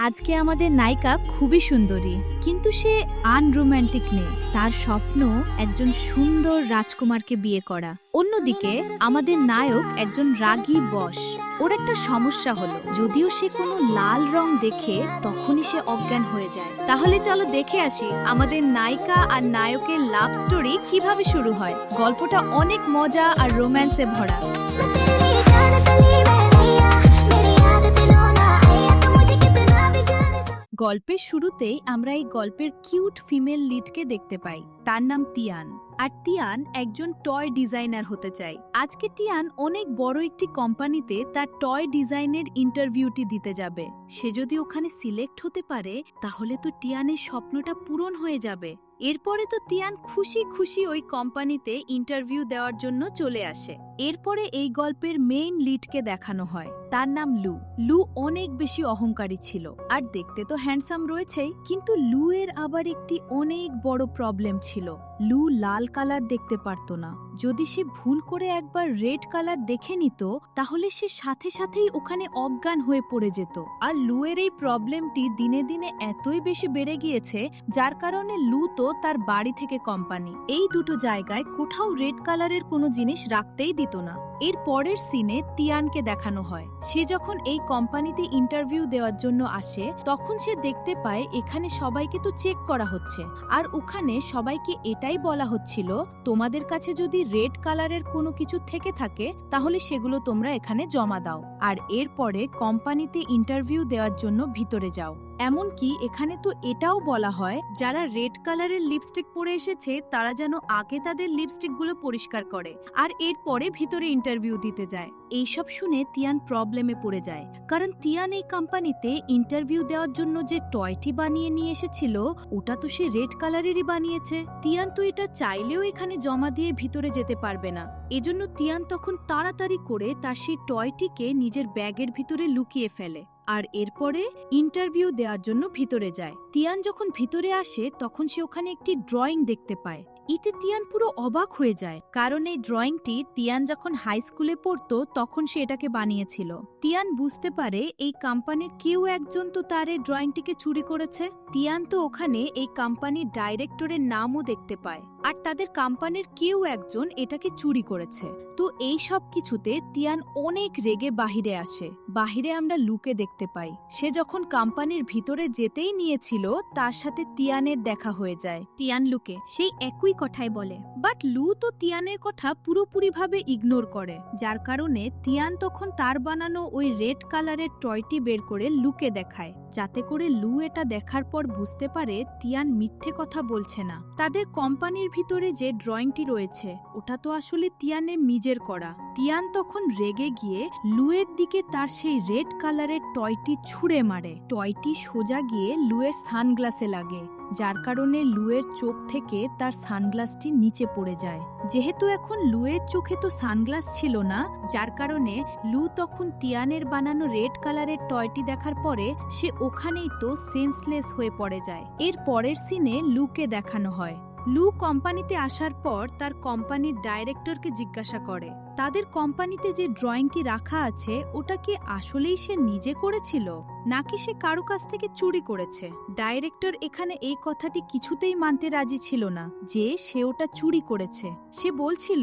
আজকে আমাদের নায়িকা খুবই সুন্দরী, কিন্তু সে আনরোম্যান্টিক নেই। তার স্বপ্ন একজন সুন্দর রাজকুমারকে বিয়ে করা। অন্যদিকে আমাদের নায়ক একজন রাগী বস। ওর একটা সমস্যা হলো, যদিও সে কোনো লাল রং দেখে তখনই সে অজ্ঞান হয়ে যায়। তাহলে চলো দেখে আসি আমাদের নায়িকা আর নায়কের লাভ স্টোরি কিভাবে শুরু হয়। গল্পটা অনেক মজা আর রোম্যান্সে ভরা। গল্পের শুরুতেই আমরা এই গল্পের কিউট ফিমেল লিডকে দেখতে পাই। তার নাম তিয়ান। আর তিয়ান একজন টয় ডিজাইনার হতে চায়। আজকে তিয়ান অনেক বড় একটি কোম্পানিতে তার টয় ডিজাইনের ইন্টারভিউটি দিতে যাবে। সে যদি ওখানে সিলেক্ট হতে পারে তাহলে তো তিয়ানের স্বপ্নটা পূরণ হয়ে যাবে। এরপরে তো তিয়ান খুশি খুশি ওই কোম্পানিতে ইন্টারভিউ দেওয়ার জন্য চলে আসে। এরপরে এই গল্পের মেইন লিডকে দেখানো হয়। তার নাম লু। লু অনেক বেশি অহংকারী ছিল, আর দেখতে তো হ্যান্ডসাম রয়েছেই, কিন্তু লু এর আবার একটি অনেক বড় প্রবলেম ছিল। লু লাল কালার দেখতে পারত না। যদি সে ভুল করে একবার রেড কালার দেখে নিত তাহলে সে সাথে সাথেই ওখানে অজ্ঞান হয়ে পড়ে যেত। আর লু এর এই প্রবলেমটি দিনে দিনে এতই বেশি বেড়ে গিয়েছে, যার কারণে লু তো তার বাড়ি থেকে কোম্পানি এই দুটো জায়গায় কোথাও রেড কালারের কোনো জিনিস রাখতেই দিত না। এর পরের সিনে তিয়ানকে দেখানো হয়। সে যখন এই কোম্পানিতে ইন্টারভিউ দেওয়ার জন্য আসে তখন সে দেখতে পায় এখানে সবাইকে তো চেক করা হচ্ছে, আর ওখানে সবাইকে এটাই বলা হচ্ছিল তোমাদের কাছে যদি রেড কালারের কোনো কিছু থেকে থাকে তাহলে সেগুলো তোমরা এখানে জমা দাও, আর এরপরে কোম্পানিতে ইন্টারভিউ দেওয়ার জন্য ভিতরে যাও। এমনকি এখানে তো এটাও বলা হয় যারা রেড কালারের লিপস্টিক পরে এসেছে তারা যেন আগে তাদের লিপস্টিকগুলো পরিষ্কার করে আর এরপরে ভিতরে ইন্টারভিউ দিতে যায়। এইসব শুনে তিয়ান প্রবলেমে পড়ে যায়, কারণ তিয়ান এই কোম্পানিতে ইন্টারভিউ দেওয়ার জন্য যে টয়টি বানিয়ে নিয়ে এসেছিল ওটা তো সে রেড কালারেরই বানিয়েছে। তিয়ান তো এটা চাইলেও এখানে জমা দিয়ে ভিতরে যেতে পারবে না। এজন্য তিয়ান তখন তাড়াতাড়ি করে তার সেই টয়টিকে নিজের ব্যাগের ভিতরে লুকিয়ে ফেলে আর এরপরে ইন্টারভিউ দেওয়ার জন্য ভিতরে যায়। তিয়ান যখন ভিতরে আসে তখন সে ওখানে একটি ড্রয়িং দেখতে পায়। এতে তিয়ান পুরো অবাক হয়ে যায়, কারণ এই ড্রয়িংটি তিয়ান যখন হাই স্কুলে পড়তো তখন সে এটাকে বানিয়েছিল। তিয়ান বুঝতে পারে এই কোম্পানির কেউ একজন তো তার এই ড্রয়িংটিকে চুরি করেছে। তিয়ান তো ওখানে এই কোম্পানির ডাইরেক্টরের নামও দেখতে পায়, আর তাদের কোম্পানির কেউ একজন এটাকে চুরি করেছে। তো এই সব কিছুতে তিয়ান অনেক রেগে বাহিরে আসে। বাহিরে আমরা লুকে দেখতে পাই। সে যখন কোম্পানির ভিতরে যেতেই নিয়েছিল তার সাথে তিয়ানের দেখা হয়ে যায়। তিয়ান লুকে সেই একই কথাই বলে, বাট লু তো তিয়ানের কথা পুরোপুরিভাবে ইগনোর করে, যার কারণে তিয়ান তখন তার বানানো ওই রেড কালারের টয়টি বের করে লুকে দেখায়, যাতে করে লু এটা দেখার পর বুঝতে পারে তিয়ান মিথ্যে কথা বলছে না। তাদের কোম্পানির ভিতরে যে ড্রয়িংটি রয়েছে ওটা তো আসলে তিয়ানের নিজের করা। তিয়ান তখন রেগে গিয়ে লুয়ের দিকে তার সেই রেড কালারের টয়টি ছুঁড়ে মারে। টয়টি সোজা গিয়ে লুয়ের সানগ্লাসে লাগে, যার কারণে লুয়ের চোখ থেকে তার সানগ্লাসটি নিচে পড়ে যায়। যেহেতু এখন লুয়ের চোখে তো সানগ্লাস ছিল না, যার কারণে লু তখন তিয়ানের বানানো রেড কালারের টয়টি দেখার পরে সে ওখানেই তো সেন্সলেস হয়ে পড়ে যায়। এর পরের সিনে লুকে দেখানো হয়। লু কোম্পানিতে আসার পর তার কোম্পানির ডাইরেক্টরকে জিজ্ঞাসা করে তাদের কোম্পানিতে যে ড্রয়িংটি রাখা আছে ওটা কি আসলেই সে নিজে করেছিল নাকি সে কারো কাছ থেকে চুরি করেছে। ডাইরেক্টর এখানে এই কথাটি কিছুতেই মানতে রাজি ছিল না যে সে ওটা চুরি করেছে। সে বলছিল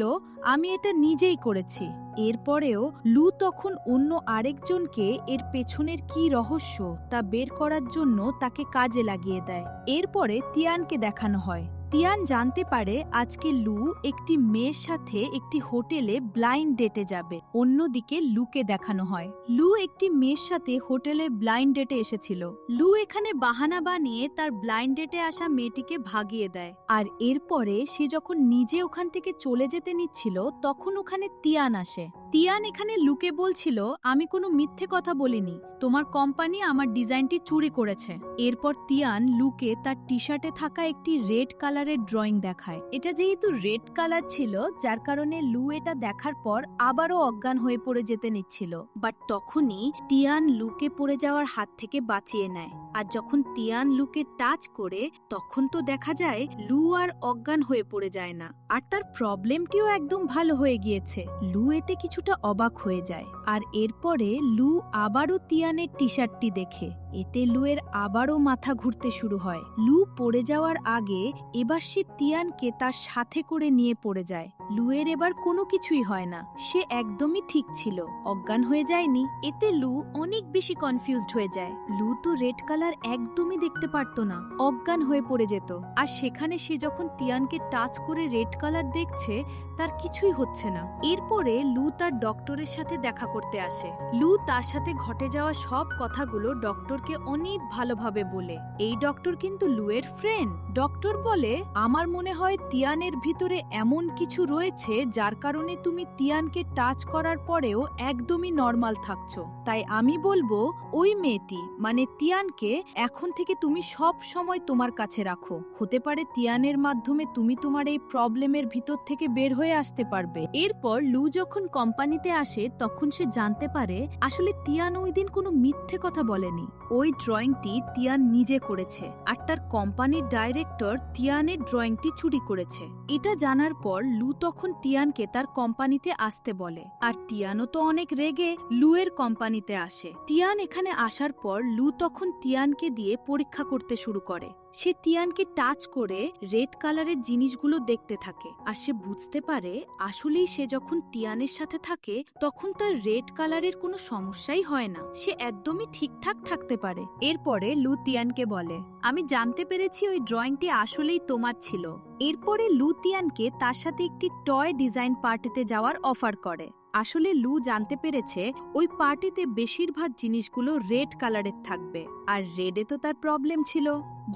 আমি এটা নিজেই করেছি। এরপরেও লু তখন অন্য আরেকজনকে এর পেছনের কি রহস্য তা বের করার জন্য তাকে কাজে লাগিয়ে দেয়। এরপরে তিয়ানকে দেখানো হয়। তিয়ান জানতে পারে আজকে লু একটি মেয়ের সাথে একটি হোটেলে ব্লাইন্ড ডেটে যাবে। অন্যদিকে লুকে দেখানো হয় লু একটি মেয়ের সাথে হোটেলে ব্লাইন্ড ডেটে এসেছিল। লু এখানে বাহানা বানিয়ে তার ব্লাইন্ড ডেটে আসা মেয়েটিকে ভাগিয়ে দেয়, আর এরপরে সে যখন নিজে ওখান থেকে চলে যেতে নিচ্ছিল তখন ওখানে তিয়ান আসে। তিয়ান এখানে লুকে বলছিল আমি কোনো মিথ্যে কথা বলিনি, তোমার কোম্পানি আমার ডিজাইনটি চুরি করেছে। এরপর তিয়ান লুকে তার টি শার্টে থাকা একটি রেড কালারের ড্রয়িং দেখায়। এটা যেহেতু রেড কালার ছিল যার কারণে লু এটা দেখার পর আবারও অজ্ঞান হয়ে পড়ে যেতে নিচ্ছিল, বাট তখনই তিয়ান লুকে পড়ে যাওয়ার হাত থেকে বাঁচিয়ে নেয়। আর যখন তিয়ান লুকে টাচ করে তখন তো দেখা যায় লু আর অজ্ঞান হয়ে পড়ে যায় না, আর তার প্রবলেমটিও একদম ভালো হয়ে গিয়েছে। লু এতে কিছুটা অবাক হয়ে যায়, আর এরপরে লু আবারও তিয়ানের টি শার্টটি দেখে এতে লুয়ের আবারও মাথা ঘুরতে শুরু হয়। লু পড়ে যাওয়ার আগে এবার সে তিয়ানকে তার সাথে করে নিয়ে পড়ে যায়। লুয়ের এবার কোনো কিছুই হয় না, সে একদমই ঠিক ছিল, অজ্ঞান হয়ে যায়নি। এতে লু অনেক বেশি কনফিউজড হয়ে যায়। লু তো রেড কালার একদমই দেখতে পারত না, অজ্ঞান হয়ে পড়ে যেত। আর সেখানে সে যখন তিয়ানকে টাচ করে রেড কালার দেখছে, তার কিছুই হচ্ছে না। এরপরে লু তার ডক্টরের সাথে দেখা করতে আসে। লু তার সাথে ঘটে যাওয়া সব কথাগুলো ডক্টরকে অনেক ভালোভাবে বলে। এই ডক্টর কিন্তু লুয়ের ফ্রেন্ড। ডক্টর বলে, আমার মনে হয় তিয়ানের ভিতরে এমন কিছু রয়েছে যার কারণে তুমি তিয়ানকে টাচ করার পরেও একদমই নর্মাল থাকছো। তাই আমি বলবো ওই মেয়েটি মানে তিয়ানকে এখন থেকে তুমি সব সময় তোমার কাছে রাখো। হতে পারে তিয়ানের মাধ্যমে তুমি তোমার এই প্রবলেমের ভিতর থেকে বের হয়ে আসতে পারবে। এরপর লু যখন কোম্পানিতে আসে তখন সে জানতে পারে আসলে তিয়ান ওই দিন কোনো মিথ্যে কথা বলেনি। ওই ড্রয়িংটি তিয়ান নিজে করেছে আর তার কোম্পানির ডাইরেক্টর তিয়ানের ড্রয়িংটি চুরি করেছে। এটা জানার পর লু তখন তিয়ানকে তার কোম্পানিতে আসতে বলে। আর তিয়ানও তো অনেক রেগে লুয়ের কোম্পানিতে আসে। তিয়ান এখানে আসার পর লু তখন তিয়ানকে দিয়ে পরীক্ষা করতে শুরু করে। সে তিয়ানকে টাচ করে রেড কালারের জিনিসগুলো দেখতে থাকে। আর সে বুঝতে পারে আসলেই সে যখন তিয়ানের সাথে থাকে তখন তার রেড কালারের কোনো সমস্যাই হয় না, সে একদমই ঠিকঠাক থাকতে পারে। এরপরে লু তিয়ানকে বলে, আমি জানতে পেরেছি ওই ড্রয়িংটি আসলেই তোমার ছিল। এরপরে লু তিয়ানকে তার সাথে একটি টয় ডিজাইন পার্টিতে যাওয়ার অফার করে। আসলে লু জানতে পেরেছে ওই পার্টিতে বেশিরভাগ জিনিসগুলো রেড কালারের থাকবে, আর রেডে তো তার প্রবলেম ছিল।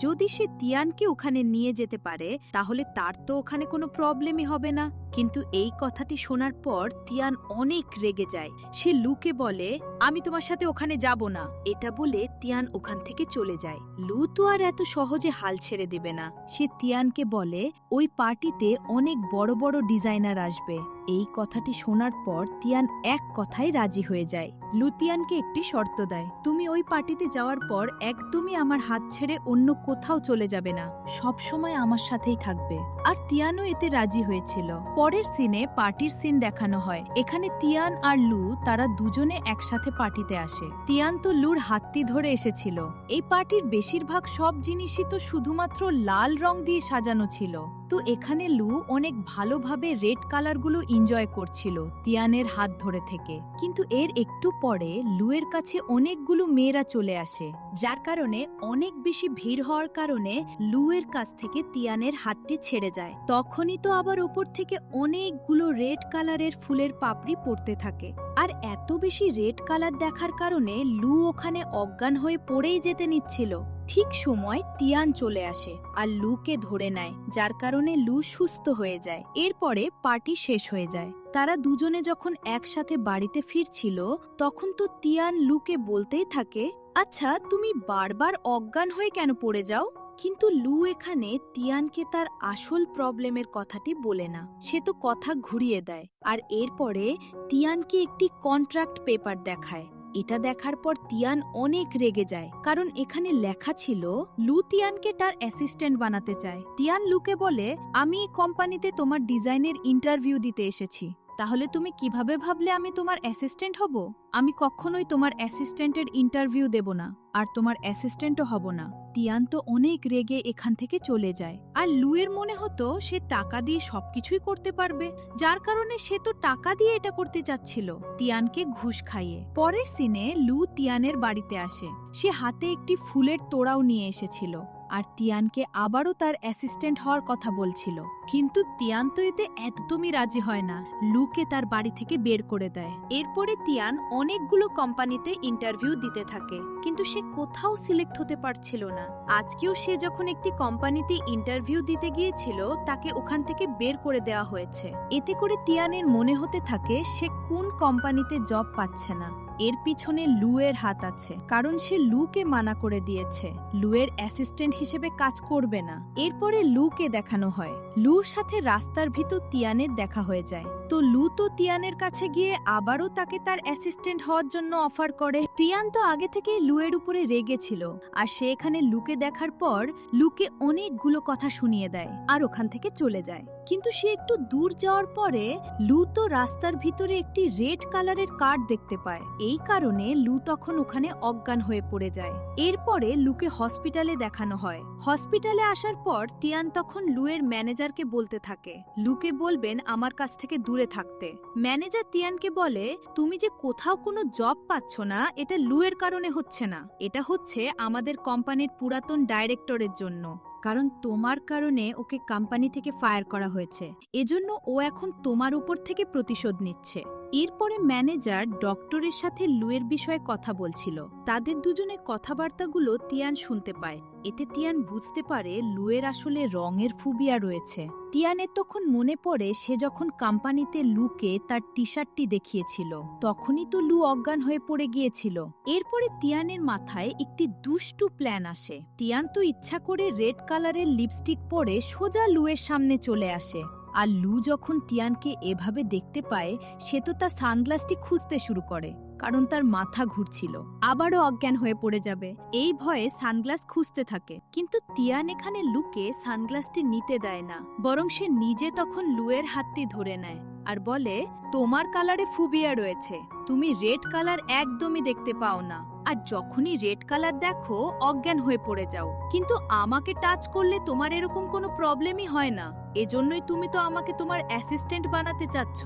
যদি সে তিয়ানকে ওখানে নিয়ে যেতে পারে তাহলে তার তো ওখানে কোনো প্রবলেমই হবে না। কিন্তু এই কথাটি শোনার পর তিয়ান অনেক রেগে যায়। সে লুকে বলে, আমি তোমার সাথে ওখানে যাব না। এটা বলে তিয়ান ওখান থেকে চলে যায়। লু তো আর এত সহজে হাল ছেড়ে দিবে না। সে তিয়ানকে বলে ওই পার্টিতে অনেক বড় বড় ডিজাইনার আসবে। এই কথাটি শোনার পর তিয়ান এক কথায় রাজি হয়ে যায়। লু তিয়ানকে একটি শর্ত দেয়, তুমি ওই পার্টিতে যাওয়ার পর একদমই আমার হাত ছেড়ে অন্য কোথাও চলে যাবে না, সব সময় আমার সাথেই থাকবে। আর তিয়ানও এতে রাজি হয়েছিল। পরের সিনে পার্টির সিন দেখানো হয়। এখানে তিয়ান আর লু তারা দুজনে একসাথে পার্টিতে আসে। তিয়ান তো লুর হাতটি ধরে এসেছিল। এই পার্টির বেশিরভাগ সব জিনিসই তো শুধুমাত্র লাল রং দিয়ে সাজানো ছিল। তো এখানে লু অনেক ভালোভাবে রেড কালারগুলো এনজয় করছিল তিয়ানের হাত ধরে থেকে। কিন্তু এর একটু পরে লুয়ের কাছে অনেকগুলো মেয়েরা চলে আসে, যার কারণে অনেক বেশি ভিড় হওয়ার কারণে লুয়ের কাছ থেকে তিয়ানের হাতটি ছেড়ে যায়। তখনই তো আবার ওপর থেকে অনেকগুলো রেড কালারের ফুলের পাপড়ি পড়তে থাকে। আর এত বেশি রেড কালার দেখার কারণে লু ওখানে অজ্ঞান হয়ে পড়েই যেতে নিচ্ছিল। ঠিক সময় তিয়ান চলে আসে আর লুকে ধরে নেয়, যার কারণে লু সুস্থ হয়ে যায়। এরপরে পার্টি শেষ হয়ে যায়। তারা দুজনে যখন একসাথে বাড়িতে ফিরছিল তখন তো তিয়ান লুকে বলতেই থাকে, আচ্ছা তুমি বারবার অজ্ঞান হয়ে কেন পড়ে যাও? কিন্তু লু এখানে তিয়ানকে তার আসল প্রবলেমের কথাটি বলে না, সে তো কথা ঘুরিয়ে দেয়। আর এরপরে তিয়ানকে একটি কন্ট্রাক্ট পেপার দেখায়। এটা দেখার পর তিয়ান অনেক রেগে যায়, কারণ এখানে লেখা ছিল লু তিয়ানকে তার অ্যাসিস্ট্যান্ট বানাতে চায়। তিয়ান লুকে বলে, আমি এই কোম্পানিতে তোমার ডিজাইনের ইন্টারভিউ দিতে এসেছি, তাহলে তুমি কিভাবে ভাবলে আমি তোমার অ্যাসিস্ট্যান্ট হব? আমি কখনোই তোমার অ্যাসিস্ট্যান্টের ইন্টারভিউ দেব না, আর তোমার অ্যাসিস্ট্যান্টও হব না। তিয়ান তো অনেক রেগে এখান থেকে চলে যায়। আর লুয়ের মনে হতো সে টাকা দিয়ে সবকিছুই করতে পারবে, যার কারণে সে তো টাকা দিয়ে এটা করতে চাচ্ছিল, তিয়ানকে ঘুষ খাইয়ে। পরের সিনে লু তিয়ানের বাড়িতে আসে। সে হাতে একটি ফুলের তোড়াও নিয়ে এসেছিল আর তিয়ানকে আবারও তার অ্যাসিস্ট্যান্ট হওয়ার কথা বলছিল। কিন্তু তিয়ান তো এতে একদমই রাজি হয় না, লুকে তার বাড়ি থেকে বের করে দেয়। এরপরে তিয়ান অনেকগুলো কোম্পানিতে ইন্টারভিউ দিতে থাকে, কিন্তু সে কোথাও সিলেক্ট হতে পারছিল না। আজকেও সে যখন একটি কোম্পানিতে ইন্টারভিউ দিতে গিয়েছিল তাকে ওখান থেকে বের করে দেওয়া হয়েছে। এতে করে তিয়ানের মনে হতে থাকে সে কোন কোম্পানিতে জব পাচ্ছে না। এর পিছনে লুয়ের হাত আছে, কারণ সে লুকে মানা করে দিয়েছে লুয়ের অ্যাসিস্ট্যান্ট হিসেবে কাজ করবে না। এরপরে লুকে দেখানো হয়। লুর সাথে রাস্তার ভিতর তিয়ানের দেখা হয়ে যায়। তো লু তো তিয়ানের কাছে গিয়ে আবারও তাকে তার অ্যাসিস্ট্যান্ট হওয়ার জন্য অফার করে। তিয়ান তো আগে থেকেই লুয়ের উপরে রেগে ছিল, আর সে এখানে লুকে দেখার পর লুকে অনেকগুলো কথা শুনিয়ে দেয় আর ওখান থেকে চলে যায়। কিন্তু সে একটু দূর যাওয়ার পরে লু তো রাস্তার ভিতরে একটি রেড কালারের কার্ড দেখতে পায়। এই কারণে লু তখন ওখানে অজ্ঞান হয়ে পড়ে যায়। এরপরে লুকে হসপিটালে দেখানো হয়। হসপিটালে আসার পর তিয়ান তখন লুয়ের ম্যানেজারকে বলতে থাকে লুকে বলবেন আমার কাছ থেকে দূরে থাকতে। ম্যানেজার তিয়ানকে বলে তুমি যে কোথাও কোনো জব পাচ্ছ না এটা লুয়ের কারণে হচ্ছে না, এটা হচ্ছে আমাদের কোম্পানির পুরাতন ডাইরেক্টরের জন্য, কারণ তোমার কারণে ওকে কোম্পানি থেকে ফায়ার করা হয়েছে, এজন্য ও এখন তোমার উপর থেকে প্রতিশোধ নিচ্ছে। এরপরে ম্যানেজার ডক্টরের সাথে লুয়ের বিষয়ে কথা বলছিল। তাদের দুজনে কথাবার্তাগুলো তিয়ান শুনতে পায়। এতে তিয়ান বুঝতে পারে লুয়ের আসলে রঙের ফুবিয়া রয়েছে। তিয়ানের তখন মনে পড়ে সে যখন কোম্পানিতে লুকে তার টি শার্টটি দেখিয়েছিল, তখনই তো লু অজ্ঞান হয়ে পড়ে গিয়েছিল। এরপরে তিয়ানের মাথায় একটি দুষ্টু প্ল্যান আসে। তিয়ান তো ইচ্ছা করে রেড কালারের লিপস্টিক পরে সোজা লুয়ের সামনে চলে আসে। আর লু যখন তিয়ানকে এভাবে দেখতে পায় সে তো তার সানগ্লাসটি খুঁজতে শুরু করে, কারণ তার মাথা ঘুরছিল, আবারও অজ্ঞান হয়ে পড়ে যাবে। এই ভয়ে সানগ্লাস খুঁজতে থাকে, কিন্তু তিয়ান এখানে লুকে সানগ্লাসটি নিতে দেয় না, বরং সে নিজে তখন লুয়ের হাতটি ধরে নেয় আর বলে তোমার কালারে ফুবিয়া রয়েছে, তুমি রেড কালার একদমই দেখতে পাও না, আর যখনই রেড কালার দেখো অজ্ঞান হয়ে পড়ে যাও, কিন্তু আমাকে টাচ করলে তোমার এরকম কোনো প্রবলেমই হয় না, এজন্যই তুমি তো আমাকে তোমার অ্যাসিস্ট্যান্ট বানাতে চাচ্ছ।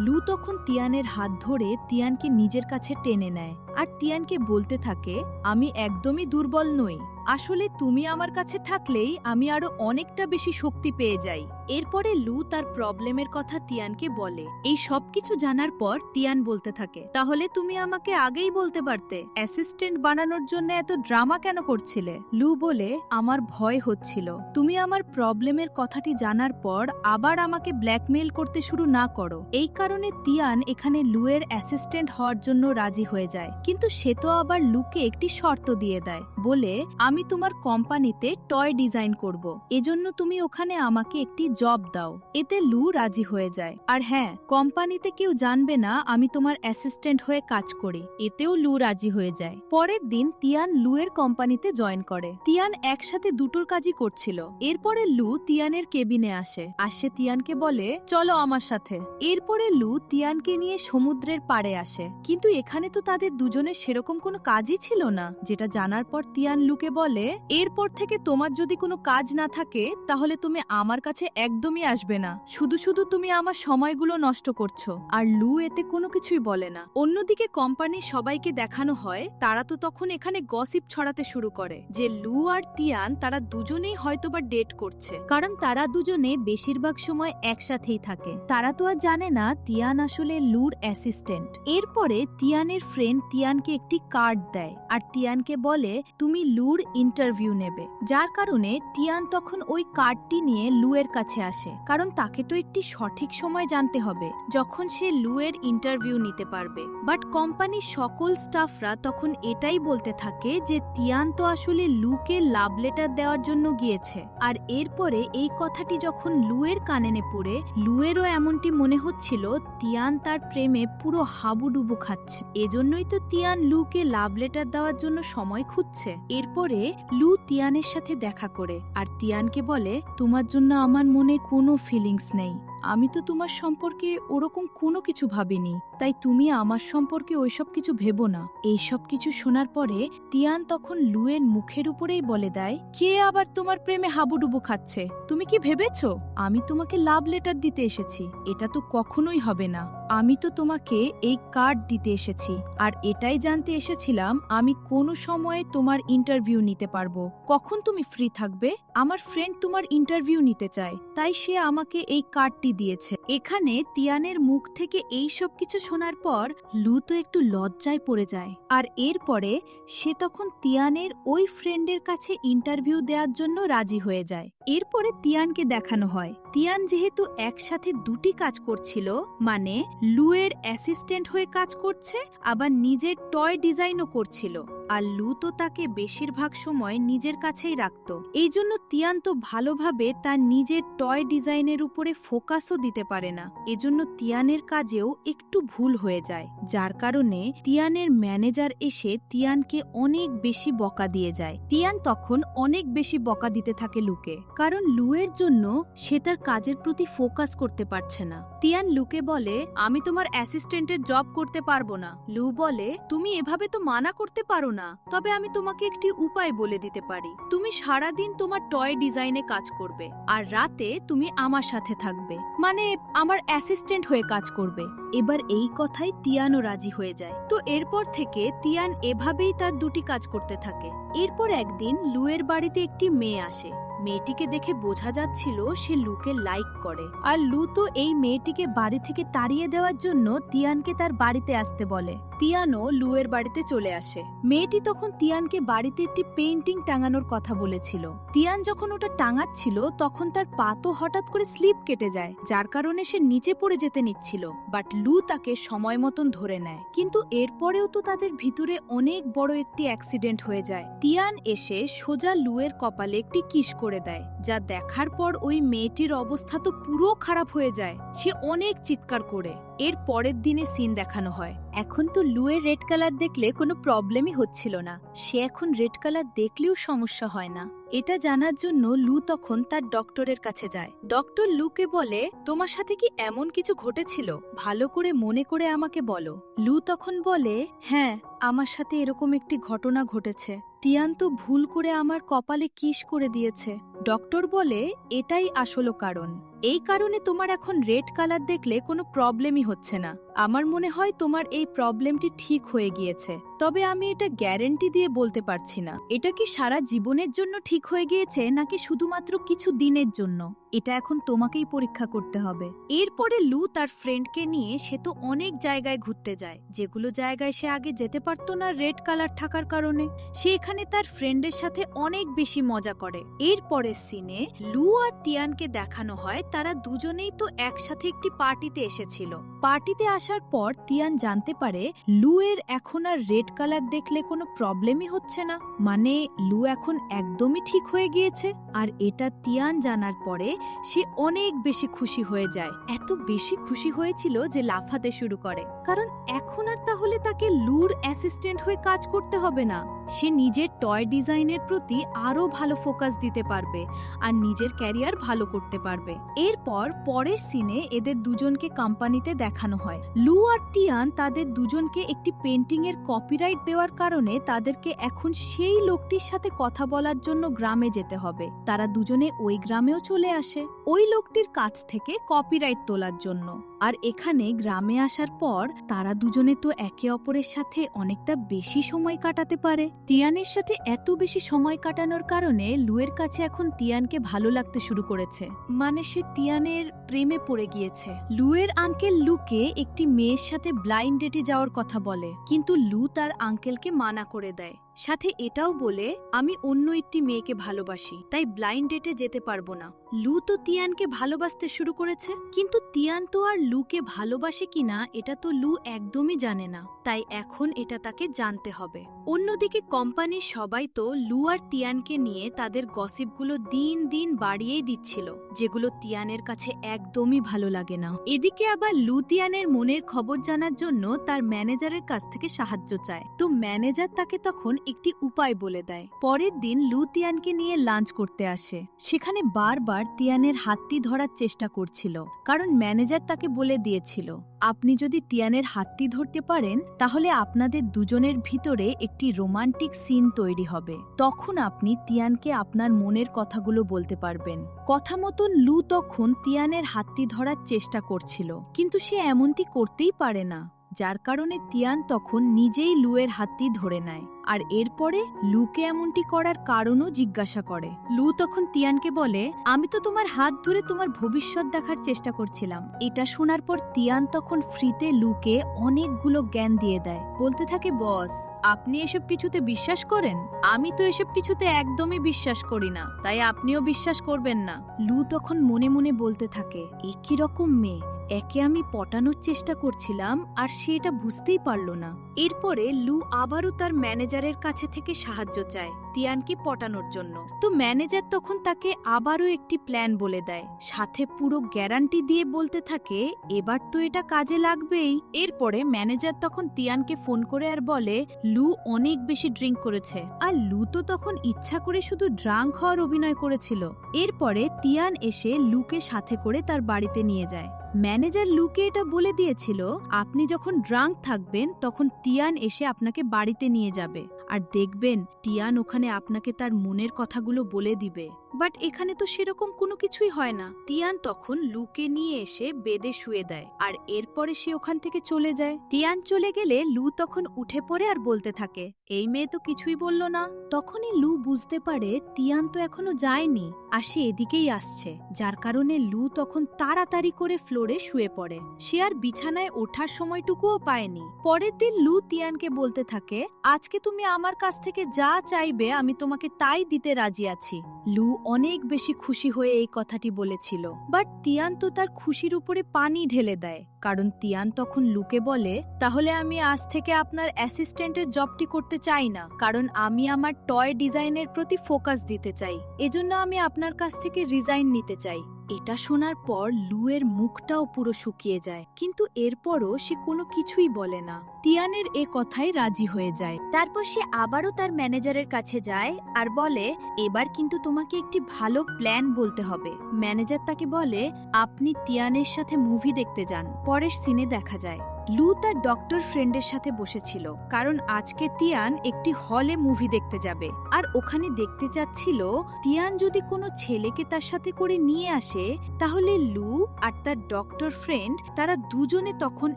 লু তখন তিয়ানের হাত ধরে তিয়ানকে নিজের কাছে টেনে নেয় আর তিয়ানকে বলতে থাকে আমি একদমই দুর্বল নই, আসলে তুমি আমার কাছে থাকলেই আমি আরো অনেকটা বেশি শক্তি পেয়ে যাই। এরপরে লু তার প্রবলেমের কথা তিয়ানকে বলে। এই সবকিছু জানার পর তিয়ান বলতে থাকে তাহলে তুমি আমাকে আগেই বলতে পারতে, অ্যাসিস্ট্যান্ট বানানোর জন্য এত ড্রামা কেন করছিলে? লু বলে আমার ভয় হচ্ছিল তুমি আমার প্রবলেমের কথাটি জানার পর আবার আমাকে ব্ল্যাকমেইল করতে শুরু না করো। এই কারণে তিয়ান এখানে লুয়ের অ্যাসিস্ট্যান্ট হওয়ার জন্য রাজি হয়ে যায়, কিন্তু সে তো আবার লুকে একটি শর্ত দিয়ে দেয়, বলে আমি তোমার কোম্পানিতে টয় ডিজাইন করব, এজন্য তুমি ওখানে আমাকে একটি জব দাও। এতে লু রাজি হয়ে যায়। আর হ্যাঁ, কোম্পানিতে কেউ জানবে না আমি তোমার অ্যাসিস্ট্যান্ট হয়ে কাজ করি, এতেও লু রাজি হয়ে যায়। পরের দিন তিয়ান লুয়ের কোম্পানিতে জয়েন করে। তিয়ান একসাথে দুটোর কাজই করছিল। এরপরে লু তিয়ানের কেবিনে আসে আর সে তিয়ানকে বলে চলো আমার সাথে। এরপরে লু তিয়ানকে নিয়ে সমুদ্রের পাড়ে আসে, কিন্তু এখানে তো তাদের দুজনের সেরকম কোনো কাজই ছিল না, যেটা জানার পর তিয়ান লুকে বলে এরপর থেকে তোমার যদি কোনো কাজ না থাকে তাহলে তুমি আমার কাছে একদমই আসবে না, শুধু শুধু তুমি আমার সময়গুলো নষ্ট করছো। আর লু এতে কোনো কিছুই বলে না। অন্যদিকে কোম্পানির সবাইকে দেখানো হয় তারা তো তখন এখানে গসিপ ছড়াতে শুরু করে যে লু আর তিয়ান তারা দুজনেই হয়তোবা ডেট করছে, কারণ তারা দুজনে বেশিরভাগ সময় একসাথেই থাকে। তারা তো আর জানে না তিয়ান আসলে লুর অ্যাসিস্ট্যান্ট। এরপরে তিয়ানের ফ্রেন্ড তিয়ানকে একটি কার্ড দেয় আর তিয়ানকে বলে তুমি লুর ইন্টারভিউ নেবে, যার কারণে তিয়ান তখন ওই কার্ডটি নিয়ে লুয়ের কাছে আসে, কারণ তাকে তো একটি সঠিক সময় জানতে হবে যখন সে লুয়ের ইন্টারভিউ নিতে পারবে। বাট কোম্পানির সকল স্টাফরা তখন এটাই বলতে থাকে যে তিয়ান তো আসলে লুকে লাভ লেটার দেওয়ার জন্য গিয়েছে। আর এরপরে এই কথাটি যখন লুয়ের কানে পড়ে লুয়েরও এমনটি মনে হচ্ছিল তিয়ান তার প্রেমে পুরো হাবুডুবু খাচ্ছে, এজন্যই তো তিয়ান লুকে লাভ লেটার দেওয়ার জন্য সময় খুঁজছে। এরপরে লু তিয়ানের সাথে দেখা করে আর তিয়ানকে বলে তোমার জন্য আমার মনে কোনো ফিলিংস নেই, আমি তো তোমার সম্পর্কে ওরকম কোনো কিছু ভাবিনি, তাই তুমি আমার সম্পর্কে ওইসব কিছু ভেবো না। এইসব কিছু শোনার পরে তিয়ান তখন লুয়ের মুখের উপরেই বলে দেয় কে আবার তোমার প্রেমে হাবুডুবু খাচ্ছে? তুমি কি ভেবেছো আমি তোমাকে লাভ লেটার দিতে এসেছি? এটা তো কখনোই হবে না। আমি তো তোমাকে এই কার্ড দিতে এসেছি আর এটাই জানতে এসেছিলাম আমি কোনো সময়ে তোমার ইন্টারভিউ নিতে পারবো, কখন তুমি ফ্রি থাকবে। আমার ফ্রেন্ড তোমার ইন্টারভিউ নিতে চায়, তাই সে আমাকে এই কার্ডটি দিয়েছে। এখানে তিয়ানের মুখ থেকে এই সব কিছু শোনার পর লু তো একটু লজ্জায় পড়ে যায়। আর এরপরে সে তখন তিয়ানের ওই ফ্রেন্ডের কাছে ইন্টারভিউ দেওয়ার জন্য রাজি হয়ে যায়। এরপরে তিয়ানকে দেখানো হয় তিয়ান যেহেতু একসাথে দুটি কাজ করছিল, মানে লুয়ের অ্যাসিস্ট্যান্ট হয়ে কাজ করছে, আবার নিজের টয় ডিজাইনও করছিল। আর লু তো তাকে বেশিরভাগ সময় নিজের কাছেই রাখত। এই জন্য তিয়ান তো ভালোভাবে তার নিজের টয় ডিজাইনের উপরে ফোকাসও দিতে পারে না। এজন্য তিয়ানের কাজেও একটু ভুল হয়ে যায়, যার কারণে তিয়ানের ম্যানেজার এসে তিয়ানকে অনেক বেশি বকা দিয়ে যায়। তিয়ান তখন অনেক বেশি বকা দিতে থাকে লুকে, কারণ লুয়ের জন্য সে তার কাজের প্রতি ফোকাস করতে পারছে না। তিয়ান লুকে বলে, আমি তোমার অ্যাসিস্ট্যান্টের জব করতে পারবো না। লু বলে, তুমি এভাবে তো মানা করতে পারো না, তবে আমি তোমাকে একটি উপায় বলে দিতে পারি। তুমি সারাদিন তোমার টয় ডিজাইনে কাজ করবে, আর রাতে তুমি আমার সাথে থাকবে, মানে আমার অ্যাসিস্ট্যান্ট হয়ে কাজ করবে। এবার এই কথাই তিয়ানও রাজি হয়ে যায়। তো এরপর থেকে তিয়ান এভাবেই তার দুটি কাজ করতে থাকে। এরপর একদিন লুয়ের বাড়িতে একটি মেয়ে আসে। মেয়েটিকে দেখে বোঝা যাচ্ছিল সে লুকে লাইক করে, আর লু তো এই মেয়েটিকে বাড়ি থেকে তাড়িয়ে দেওয়ার জন্য তিয়ানকে তার বাড়িতে আসতে বলে। তিয়ানও লুয়ের বাড়িতে চলে আসে। মেয়েটি তখন তিয়ানকে বাড়িতে একটি পেইন্টিং টাঙানোর কথা বলেছিল। তিয়ান যখন ওটা টাঙাচ্ছিল তখন তার পা তো হঠাৎ করে স্লিপ কেটে যায়, যার কারণে সে নিচে পড়ে যেতে নিচ্ছিল, বাট লু তাকে সময় মতন ধরে নেয়। কিন্তু এরপরেও তো তাদের ভিতরে অনেক বড় একটি অ্যাক্সিডেন্ট হয়ে যায়। তিয়ান এসে সোজা লুয়ের কপালে একটি কিস করে দেয়, যা দেখার পর ওই মেয়েটির অবস্থা তো পুরো খারাপ হয়ে যায়। সে অনেক চিৎকার করে। এর পরের দিনে সিন দেখানো হয়। এখন তো লুয়ের রেড কালার দেখলে কোনো প্রবলেমই হচ্ছিল না। সে এখন রেড কালার দেখলেও সমস্যা হয় না। এটা জানার জন্য লু তখন তার ডক্টরের কাছে যায়। ডক্টর লুকে বলে, তোমার সাথে কি এমন কিছু ঘটেছিল? ভালো করে মনে করে আমাকে বলো। লু তখন বলে, হ্যাঁ, আমার সাথে এরকম একটি ঘটনা ঘটেছে। তিয়ান তো ভুল করে আমার কপালে কিস করে দিয়েছে। ডক্টর বলে, এটাই আসল কারণ। এই কারণে তোমার এখন রেড কালার দেখলে কোনো প্রবলেমই হচ্ছে না। আমার মনে হয় তোমার এই প্রবলেমটি ঠিক হয়ে গিয়েছে, তবে আমি এটা গ্যারান্টি দিয়ে বলতে পারছি না এটা কি সারা জীবনের জন্য ঠিক হয়ে গিয়েছে নাকি শুধুমাত্র কিছু দিনের জন্য। এটা এখন তোমাকেই পরীক্ষা করতে হবে। এরপরে লু তার ফ্রেন্ডকে নিয়ে সে তো অনেক জায়গায় ঘুরতে যায়, যেগুলো জায়গায় সে আগে যেতে পারতো না রেড কালার থাকার কারণে। সে এখানে তার ফ্রেন্ডের সাথে অনেক বেশি মজা করে। এরপরের সিনে লু আর তিয়ানকে দেখানো হয় তারা দুজনেই তো একসাথে একটি পার্টিতে এসেছিল। পার্টিতে আসার পর তিয়ান জানতে পারে লু এর এখন আর রেড কালার দেখলে কোনো প্রবলেমই হচ্ছে না, মানে লু এখন একদমই ঠিক হয়ে গিয়েছে। আর এটা তিয়ান জানার পরে সে অনেক বেশি খুশি হয়ে যায়। এত বেশি খুশি হয়েছিল যে লাফাতে শুরু করে, কারণ এখন আর তাহলে তাকে লুর অ্যাসিস্ট্যান্ট হয়ে কাজ করতে হবে না। সে নিজের টয় ডিজাইনের প্রতি আরো ভালো ফোকাস দিতে পারবে আর নিজের ক্যারিয়ার ভালো করতে পারবে। এরপর পরের সিনে এদের দুজনকে কোম্পানিতে দেখানো হয়। লু আর তিয়ান তাদের দুজনকে একটি পেন্টিং এর কপিরাইট দেওয়ার কারণে তাদেরকে এখন সেই লোকটির সাথে কথা বলার জন্য গ্রামে যেতে হবে। তারা দুজনে ওই গ্রামেও চলে আসে ওই লোকটির কাছ থেকে কপিরাইট তোলার জন্য। আর এখানে গ্রামে আসার পর তারা দুজনে তো একে অপরের সাথে অনেকটা বেশি সময় কাটাতে পারে। তিয়ানের সাথে এত বেশি সময় কাটানোর কারণে লুয়ের কাছে এখন তিয়ানকে ভালো লাগতে শুরু করেছে, মানে সে তিয়ানের প্রেমে পড়ে গিয়েছে। লুয়ের আঙ্কেল লুকে একটি মেয়ের সাথে ব্লাইন্ড ডেটে যাওয়ার কথা বলে, কিন্তু লু তার আঙ্কেলকে মানা করে দেয়। সাথে এটাও বলে, আমি অন্য একটি মেয়েকে ভালোবাসি, তাই ব্লাইন্ড ডেটে যেতে পারবো না। লু তো তিয়ানকে ভালোবাসতে শুরু করেছে, কিন্তু তিয়ান তো আর লুকে ভালোবাসে কিনা এটা তো লু একদমই জানে না, তাই এখন এটা তাকে জানতে হবে। অন্যদিকে কোম্পানির সবাই তো লু আর তিয়ানকে নিয়ে তাদের গসিপগুলো দিন দিন বাড়িয়েই দিচ্ছিল, যেগুলো তিয়ানের কাছে একদমই ভালো লাগে না। এদিকে আবার লু তিয়ানের মনের খবর জানার জন্য তার ম্যানেজারের কাছ থেকে সাহায্য চায়, তো ম্যানেজার তাকে তখন একটি উপায় বলে দেয়। পরের দিন লু তিয়ানকে নিয়ে লাঞ্চ করতে আসে। সেখানে বারবার তিয়ানের হাতটি ধরার চেষ্টা করছিল, কারণ ম্যানেজার তাকে বলে দিয়েছিল, আপনি যদি তিয়ানের হাতটি ধরতে পারেন তাহলে আপনাদের দুজনের ভিতরে একটি রোমান্টিক সিন তৈরি হবে। তখন আপনি তিয়ানকে আপনার মনের কথাগুলো বলতে পারবেন। কথা মতন লু তখন তিয়ানের হাতটি ধরার চেষ্টা করছিল, কিন্তু সে এমনটি করতেই পারে না, যার কারণে তিয়ান তখন নিজেই লুয়ের হাতটি ধরে নেয়। আর এরপরে লুকে এমনটি করার কারণও জিজ্ঞাসা করে। লু তখন তিয়ানকে বলে, আমি তো তোমার হাত ধরে তোমার ভবিষ্যৎ দেখার চেষ্টা করছিলাম। এটা শোনার পর তিয়ান তখন ফ্রিতে লুকে অনেকগুলো জ্ঞান দিয়ে দেয়, বলতে থাকে, বস আপনি এসব কিছুতে বিশ্বাস করেন? আমি তো এসব কিছুতে একদমই বিশ্বাস করি না, তাই আপনিও বিশ্বাস করবেন না। লু তখন মনে মনে বলতে থাকে, এ কি রকম মেয়ে, একে আমি পটানোর চেষ্টা করছিলাম আর সে এটা বুঝতেই পারল না। এরপরে লু আবারও তার ম্যানেজারের কাছে থেকে সাহায্য চায় তিয়ানকে পটানোর জন্য। তো ম্যানেজার তখন তাকে আবারও একটি প্ল্যান বলে দেয়, সাথে পুরো গ্যারান্টি দিয়ে বলতে থাকে, এবার তো এটা কাজে লাগবেই। এরপরে ম্যানেজার তখন তিয়ানকে ফোন করে আর বলে, লু অনেক বেশি ড্রিঙ্ক করেছে। আর লু তো তখন ইচ্ছা করে শুধু ড্রাঙ্ক হওয়ার অভিনয় করেছিল। এরপরে তিয়ান এসে লুকে সাথে করে তার বাড়িতে নিয়ে যায়। ম্যানেজার লুকে এটা বলে দিয়েছিল, আপনি যখন ড্রাঙ্ক থাকবেন তখন তিয়ান এসে আপনাকে বাড়িতে নিয়ে যাবে, আর দেখবেন তিয়ান ওখানে আপনাকে তার মনের কথাগুলো বলে দিবে। বাট এখানে তো সেরকম কোনো কিছুই হয় না। তিয়ান তখন লুকে নিয়ে এসে বেডে শুয়ে দেয়, আর এরপরে সে ওখান থেকে চলে যায়। তিয়ান চলে গেলে লু তখন উঠে পড়ে আর বলতে থাকে, এই মেয়ে তো কিছুই বলল না। তখনই লু বুঝতে পারে তিয়ান তো এখনো যায়নি, আর সে এদিকেই আসছে, যার কারণে লু তখন তাড়াতাড়ি করে ফ্লোরে শুয়ে পড়ে। সে আর বিছানায় ওঠার সময়টুকুও পায়নি। পরের দিন লু তিয়ানকে বলতে থাকে, আজকে তুমি আমার কাছ থেকে যা চাইবে আমি তোমাকে তাই দিতে রাজি আছি। লু অনেক বেশি খুশি হয়ে এই কথাটি বলেছিল, বাট তিয়ান তো তার খুশির উপরে পানি ঢেলে দেয়, কারণ তিয়ান তখন লুকে বলে, তাহলে আমি আজ থেকে আপনার অ্যাসিস্ট্যান্টের জবটি করতে চাই না, কারণ আমি আমার টয় ডিজাইনের প্রতি ফোকাস দিতে চাই। এজন্য আমি আপনার কাছ থেকে রিজাইন নিতে চাই। এটা শোনার পর লুয়ের মুখটাও পুরো শুকিয়ে যায়, কিন্তু এরপরও সে কোনো কিছুই বলে না। তিয়ানের এ কথায় রাজি হয়ে যায়। তারপর সে আবারও তার ম্যানেজারের কাছে যায় আর বলে, এবার কিন্তু তোমাকে একটি ভালো প্ল্যান বলতে হবে। ম্যানেজার তাকে বলে, আপনি তিয়ানের সাথে মুভি দেখতে যান। পরের সিনে দেখা যায় লু তার ডক্টর ফ্রেন্ডের সাথে বসেছিল, কারণ আজকে তিয়ান একটি হলে মুভি দেখতে যাবে, আর ওখানে দেখতে চাচ্ছিল তিয়ান যদি কোনো ছেলেকে তার সাথে করে নিয়ে আসে, তাহলে লু আর তার ডক্টর ফ্রেন্ড তারা দুজনে তখন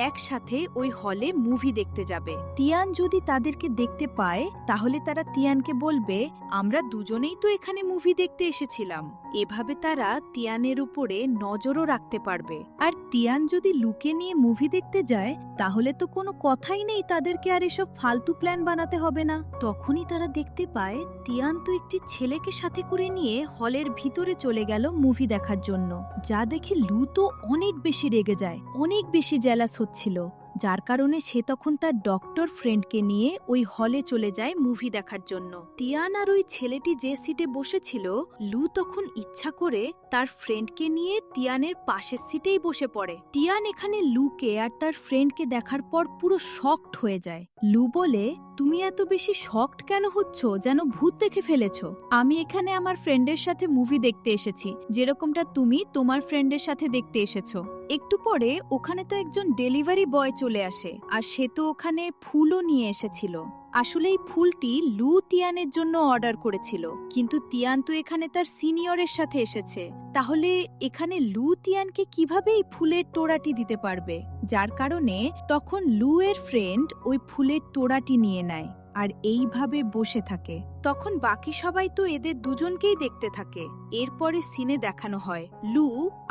একসাথে ওই হলে মুভি দেখতে যাবে। তিয়ান যদি তাদেরকে দেখতে পায়, তাহলে তারা তিয়ানকে বলবে, আমরা দুজনেই তো এখানে মুভি দেখতে এসেছিলাম। এভাবে তারা তিয়ানের উপরে নজরও রাখতে পারবে। আর তিয়ান যদি লুকে নিয়ে মুভি দেখতে যায়, তাহলে তো কোনো কথাই নেই, তাদেরকে আর এসব ফালতু প্ল্যান বানাতে হবে না। তখনই তারা দেখতে পায় তিয়ান তো একটি ছেলেকে সাথে করে নিয়ে হলের ভিতরে চলে গেল মুভি দেখার জন্য, যা দেখে লু তো অনেক বেশি রেগে যায়, অনেক বেশি জেলাস হচ্ছিল, যার কারণে সে তখন তার ডক্টর ফ্রেন্ডকে নিয়ে ওই হলে চলে যায় মুভি দেখার জন্য। তিয়ান আর ওই ছেলেটি যে সিটে বসেছিল, লু তখন ইচ্ছা করে তার ফ্রেন্ডকে নিয়ে তিয়ানের পাশের সিটেই বসে পড়ে। তিয়ান এখানে লুকে আর তার ফ্রেন্ডকে দেখার পর পুরো শকড হয়ে যায়। লু বলে, তুমি এত বেশি শকড কেন হচ্ছ, যেন ভূত দেখে ফেলেছ? আমি এখানে আমার ফ্রেন্ডের সাথে মুভি দেখতে এসেছি, যেরকমটা তুমি তোমার ফ্রেন্ডের সাথে দেখতে এসেছো। একটু পরে ওখানে তো একজন ডেলিভারি বয় চলে আসে, আর সে তো ওখানে ফুলও নিয়ে এসেছিল। আসলে এই ফুলটি লু তিয়ানের জন্য অর্ডার করেছিল, কিন্তু তিয়ান তো এখানে তার সিনিয়রের সাথে এসেছে, তাহলে এখানে লু তিয়ানকে কিভাবে এই ফুলের টোড়াটি দিতে পারবে? যার কারণে তখন লু এর ফ্রেন্ড ওই ফুলের টোড়াটি নিয়ে নেয় আর এইভাবে বসে থাকে। তখন বাকি সবাই তো এদের দুজনকেই দেখতে থাকে। এরপরে সিনে দেখানো হয় লু